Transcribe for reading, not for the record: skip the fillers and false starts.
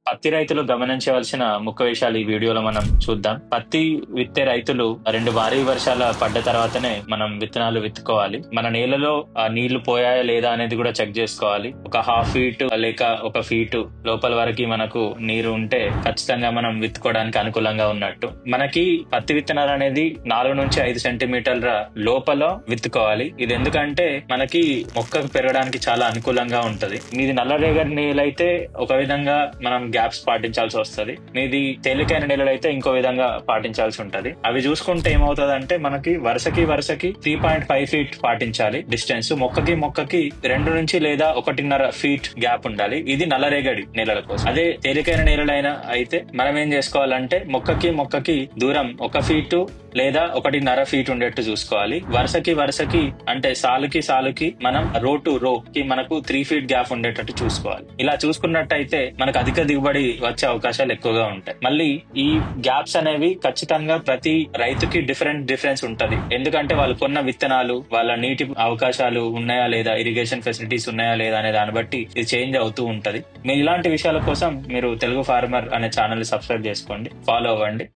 పత్తి రైతులు గమనించవలసిన ముఖ్య విషయాలు ఈ వీడియోలో మనం చూద్దాం. పత్తి విత్తే రైతులు 2 భారీ వర్షాల పడ్డ తర్వాతనే మనం విత్తనాలు విత్తుకోవాలి. మన నేలలో నీళ్లు పోయాయా లేదా అనేది కూడా చెక్ చేసుకోవాలి. ఒక హాఫ్ ఫీట్ లేక ఒక ఫీట్ లోపల వరకు మనకు నీరు ఉంటే ఖచ్చితంగా మనం విత్తుకోవడానికి అనుకూలంగా ఉన్నట్టు. మనకి పత్తి విత్తనాలు అనేది 4 నుంచి 5 సెంటీమీటర్ల లోపల విత్తుకోవాలి. ఇది ఎందుకంటే మనకి మొక్కకు పెరగడానికి చాలా అనుకూలంగా ఉంటది. మీది నల్లరేగడి నేలైతే ఒక విధంగా మనం గ్యాప్స్ పాటించాల్సి వస్తుంది. మీది తేలికైన నేలలు అయితే ఇంకో విధంగా పాటించాల్సి ఉంటది. అవి చూసుకుంటే ఏమవుతుంది అంటే మనకి వరుసకి 3.5 ఫీట్ పాటించాలి డిస్టెన్స్. మొక్కకి 2 నుంచి లేదా 1.5 ఫీట్ గ్యాప్ ఉండాలి. ఇది నల్లరేగడి నేలల కోసం. అదే తేలికైన నేలలైనా అయితే మనం ఏం చేసుకోవాలంటే మొక్కకి దూరం 1 ఫీటు లేదా 1.5 ఫీట్ ఉండేట్టు చూసుకోవాలి. వరుసకి అంటే సాలుకి మనం రో టు రో కి మనకు 3 ఫీట్ గ్యాప్ ఉండేటట్టు చూసుకోవాలి. ఇలా చూసుకున్నట్టయితే మనకు అధిక దిగుబడి వచ్చే అవకాశాలు ఎక్కువగా ఉంటాయి. మళ్ళీ ఈ గ్యాప్స్ అనేవి ఖచ్చితంగా ప్రతి రైతుకి డిఫరెన్స్ ఉంటది. ఎందుకంటే వాళ్ళు కొన్న విత్తనాలు, వాళ్ళ నీటి అవకాశాలు ఉన్నాయా లేదా, ఇరిగేషన్ ఫెసిలిటీస్ ఉన్నాయా లేదా అనే దాన్ని బట్టి ఇది చేంజ్ అవుతూ ఉంటది. మీరు ఇలాంటి విషయాల కోసం మీరు తెలుగు ఫార్మర్ అనే ఛానల్ ని సబ్స్క్రైబ్ చేసుకోండి, ఫాలో అవ్వండి.